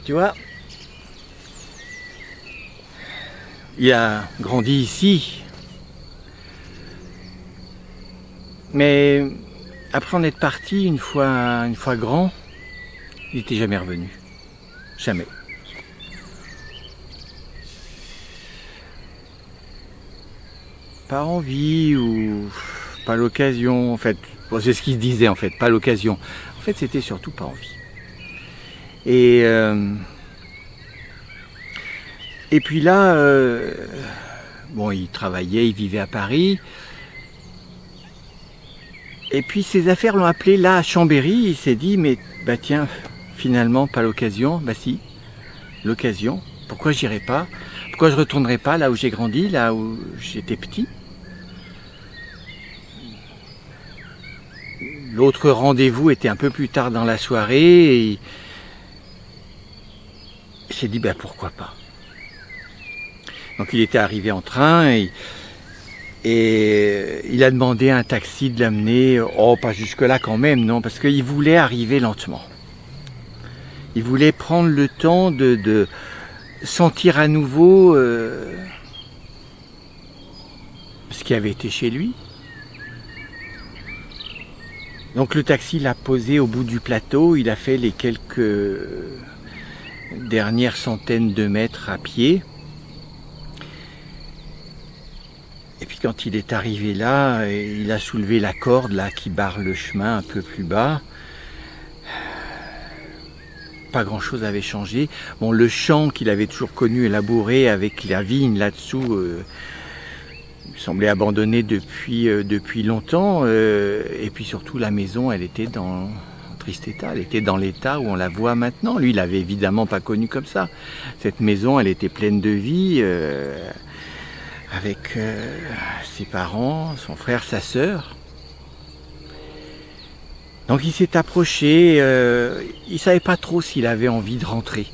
Tu vois, il a grandi ici, mais après en être parti une fois grand, il n'était jamais revenu. Jamais. Pas envie ou pas l'occasion, en fait. Bon, c'est ce qu'il se disait en fait, pas l'occasion. En fait, c'était surtout pas envie. Et puis là, bon, il travaillait, il vivait à Paris. Et puis ses affaires l'ont appelé là à Chambéry. Il s'est dit, mais bah tiens, finalement pas l'occasion. Bah si, l'occasion. Pourquoi j'irai pas? Pourquoi je retournerai pas là où j'ai grandi, là où j'étais petit? L'autre rendez-vous était un peu plus tard dans la soirée et il s'est dit, bah pourquoi pas? Donc il était arrivé en train et il a demandé à un taxi de l'amener, oh pas jusque là quand même, non, parce qu'il voulait arriver lentement. Il voulait prendre le temps de sentir à nouveau ce qui avait été chez lui. Donc le taxi l'a posé au bout du plateau, il a fait les quelques dernières centaines de mètres à pied. Et puis quand il est arrivé là, il a soulevé la corde là qui barre le chemin un peu plus bas. Pas grand chose avait changé. Bon, le champ qu'il avait toujours connu et labouré avec la vigne là-dessous semblait abandonné depuis longtemps. Et puis surtout la maison, elle était en triste état. Elle était dans l'état où on la voit maintenant. Lui, il l'avait évidemment pas connue comme ça. Cette maison, elle était pleine de vie. Avec ses parents, son frère, sa sœur. Donc il s'est approché, il ne savait pas trop s'il avait envie de rentrer.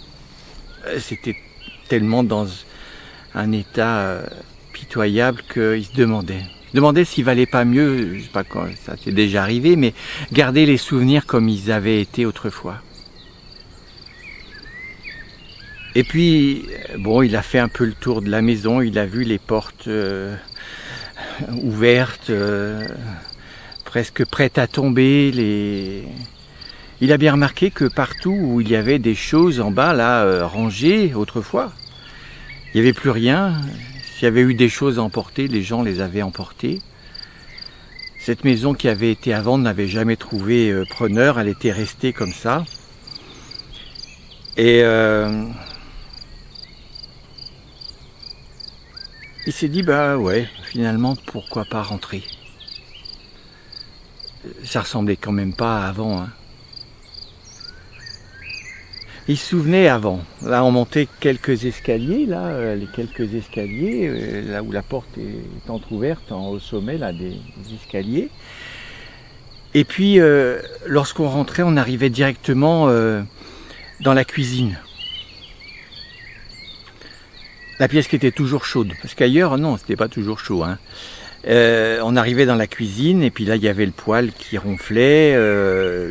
C'était tellement dans un état pitoyable qu'il se demandait s'il valait pas mieux, je sais pas quand ça s'est déjà arrivé, mais garder les souvenirs comme ils avaient été autrefois. Et puis, bon, il a fait un peu le tour de la maison, il a vu les portes ouvertes, presque prêtes à tomber. Il a bien remarqué que partout où il y avait des choses en bas, là, rangées autrefois, il n'y avait plus rien. S'il y avait eu des choses à emporter, les gens les avaient emportées. Cette maison qui avait été à vendre n'avait jamais trouvé preneur, elle était restée comme ça. Et il s'est dit, bah ouais, finalement, pourquoi pas rentrer? Ça ressemblait quand même pas à avant. Hein. Il se souvenait avant. Là, on montait quelques escaliers, là, les quelques escaliers, là où la porte est entrouverte, au sommet, là, des escaliers. Et puis, lorsqu'on rentrait, on arrivait directement dans la cuisine. La pièce qui était toujours chaude, parce qu'ailleurs, non, c'était pas toujours chaud. Hein. On arrivait dans la cuisine, et puis là, il y avait le poêle qui ronflait,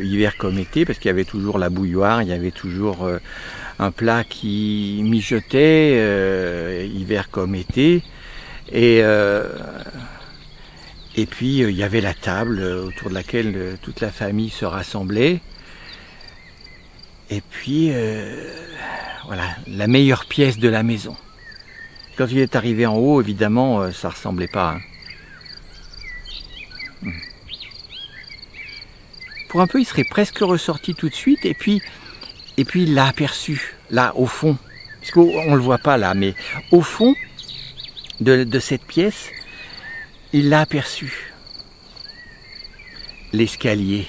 hiver comme été, parce qu'il y avait toujours la bouilloire, il y avait toujours un plat qui mijotait, hiver comme été. Et puis, il y avait la table autour de laquelle toute la famille se rassemblait. Et puis, voilà, la meilleure pièce de la maison. Quand il est arrivé en haut, évidemment, ça ressemblait pas. Hein. Pour un peu, il serait presque ressorti tout de suite, et puis il l'a aperçu, là, au fond. Parce qu'on le voit pas là, mais au fond de cette pièce, il l'a aperçu. L'escalier.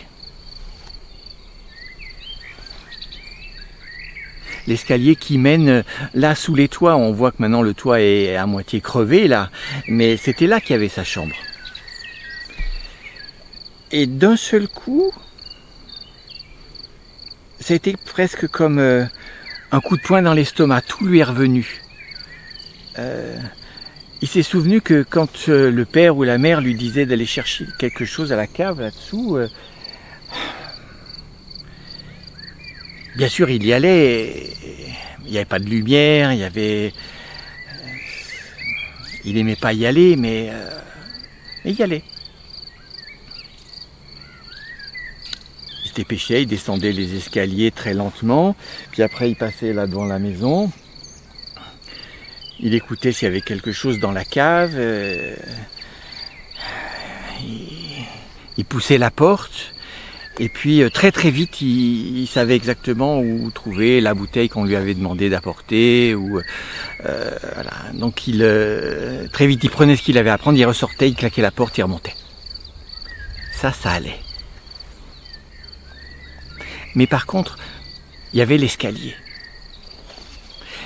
L'escalier qui mène là sous les toits. On voit que maintenant le toit est à moitié crevé là, mais c'était là qu'il y avait sa chambre. Et d'un seul coup, c'était presque comme un coup de poing dans l'estomac. Tout lui est revenu. Il s'est souvenu que quand le père ou la mère lui disait d'aller chercher quelque chose à la cave là-dessous, Bien sûr, il y allait, il n'y avait pas de lumière, il n'aimait pas y aller, mais il y allait. Il se dépêchait, il descendait les escaliers très lentement, puis après il passait là devant la maison. Il écoutait s'il y avait quelque chose dans la cave. Il poussait la porte. Et puis très très vite, il savait exactement où trouver la bouteille qu'on lui avait demandé d'apporter. Voilà. Donc très vite, il prenait ce qu'il avait à prendre, il ressortait, il claquait la porte, il remontait. Ça allait. Mais par contre, il y avait l'escalier.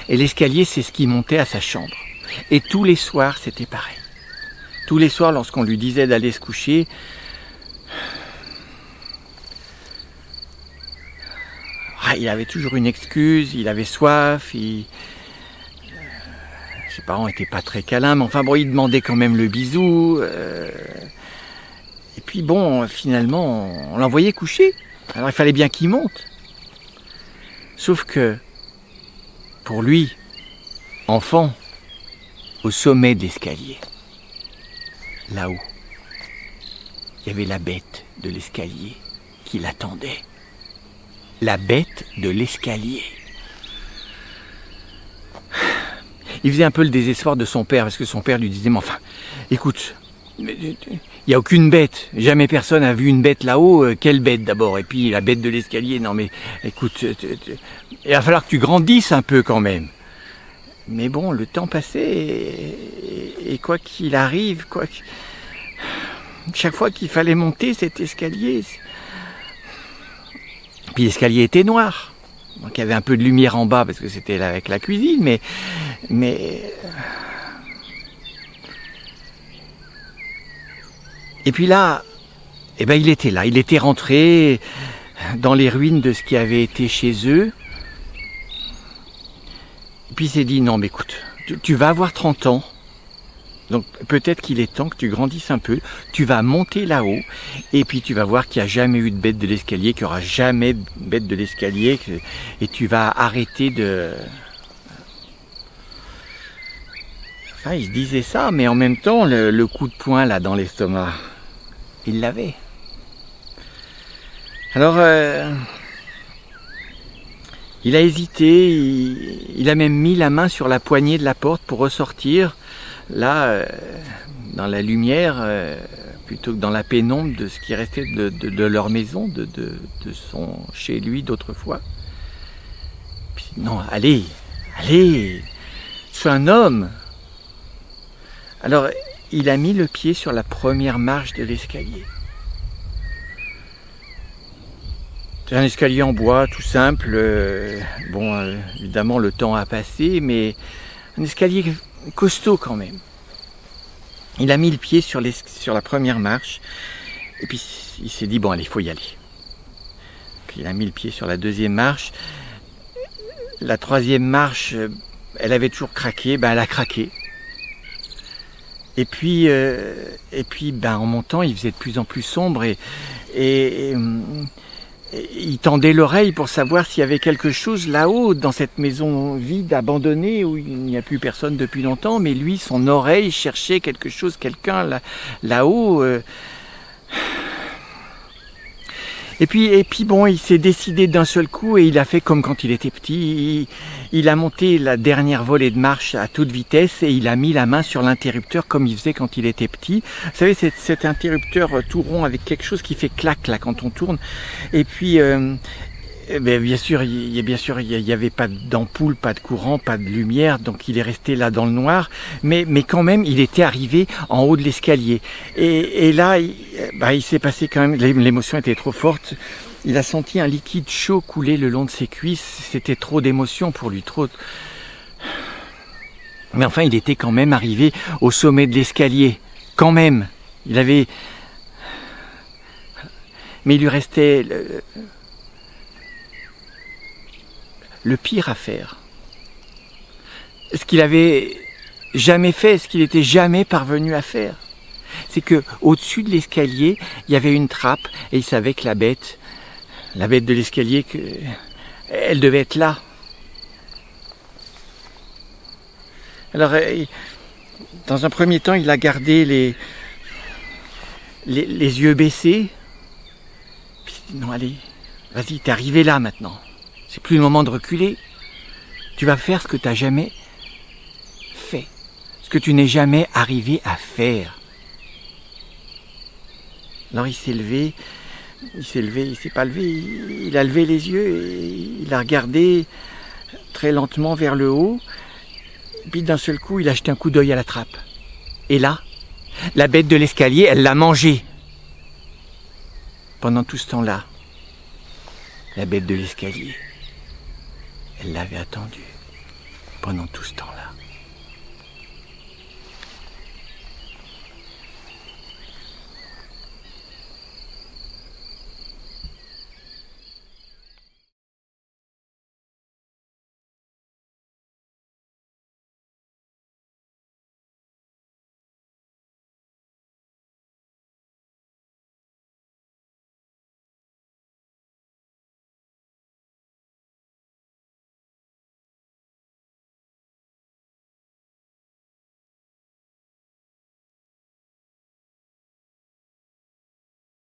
Et l'escalier, c'est ce qui montait à sa chambre. Et tous les soirs, c'était pareil. Tous les soirs, lorsqu'on lui disait d'aller se coucher, il avait toujours une excuse, il avait soif, ses parents n'étaient pas très câlins, mais enfin bon, il demandait quand même le bisou. Et puis bon, finalement, on l'envoyait coucher. Alors il fallait bien qu'il monte. Sauf que, pour lui, enfant, au sommet de l'escalier, là-haut, il y avait la bête de l'escalier qui l'attendait. La bête de l'escalier. Il faisait un peu le désespoir de son père, parce que son père lui disait, mais enfin, écoute, il n'y a aucune bête, jamais personne n'a vu une bête là-haut, quelle bête d'abord, et puis la bête de l'escalier, non mais écoute, il va falloir que tu grandisses un peu quand même. Mais bon, le temps passait, et quoi qu'il arrive, chaque fois qu'il fallait monter cet escalier, puis l'escalier était noir, donc il y avait un peu de lumière en bas, parce que c'était là avec la cuisine, mais... Et puis là, il était là, il était rentré dans les ruines de ce qui avait été chez eux. Et puis il s'est dit, non mais écoute, tu vas avoir 30 ans, donc peut-être qu'il est temps que tu grandisses un peu, tu vas monter là-haut, et puis tu vas voir qu'il n'y a jamais eu de bête de l'escalier, qu'il n'y aura jamais de bête de l'escalier, et tu vas arrêter de... Enfin, il se disait ça, mais en même temps, le coup de poing là dans l'estomac, il l'avait. Alors, il a hésité, il a même mis la main sur la poignée de la porte pour ressortir, là, dans la lumière, plutôt que dans la pénombre de ce qui restait de leur maison, de son chez lui d'autrefois. Puis, non, allez, sois un homme. Alors, il a mis le pied sur la première marche de l'escalier. C'est un escalier en bois, tout simple. Évidemment, le temps a passé, mais un escalier costaud quand même. Il a mis le pied sur la première marche, et puis il s'est dit, bon allez, il faut y aller. Puis il a mis le pied sur la deuxième marche. La troisième marche, elle avait toujours craqué, elle a craqué. Et puis, en montant, il faisait de plus en plus sombre, et il tendait l'oreille pour savoir s'il y avait quelque chose là-haut, dans cette maison vide, abandonnée, où il n'y a plus personne depuis longtemps, mais lui, son oreille cherchait quelque chose, quelqu'un là-haut. Et puis bon, il s'est décidé d'un seul coup, et il a fait comme quand il était petit. Il a monté la dernière volée de marche à toute vitesse, et il a mis la main sur l'interrupteur comme il faisait quand il était petit. Vous savez, c'est cet interrupteur tout rond avec quelque chose qui fait clac là quand on tourne. Et puis, bien sûr, il y avait pas d'ampoule, pas de courant, pas de lumière, donc il est resté là dans le noir. Mais quand même, il était arrivé en haut de l'escalier. Et là, il s'est passé quand même. L'émotion était trop forte. Il a senti un liquide chaud couler le long de ses cuisses. C'était trop d'émotion pour lui, trop. Mais enfin, il était quand même arrivé au sommet de l'escalier. Quand même, mais il lui restait le pire à faire. Ce qu'il avait jamais fait, ce qu'il n'était jamais parvenu à faire. C'est que au-dessus de l'escalier, il y avait une trappe, et il savait que la bête de l'escalier, Elle devait être là. Alors, dans un premier temps, il a gardé les yeux baissés. Puis il dit, non, allez, vas-y, t'es arrivé là maintenant. C'est plus le moment de reculer. Tu vas faire ce que tu n'as jamais fait. Ce que tu n'es jamais arrivé à faire. Alors il s'est levé, il s'est pas levé, il a levé les yeux et il a regardé très lentement vers le haut. Puis d'un seul coup, il a jeté un coup d'œil à la trappe. Et là, la bête de l'escalier, elle l'a mangé. Pendant tout ce temps-là, la bête de l'escalier, elle l'avait attendu pendant tout ce temps-là.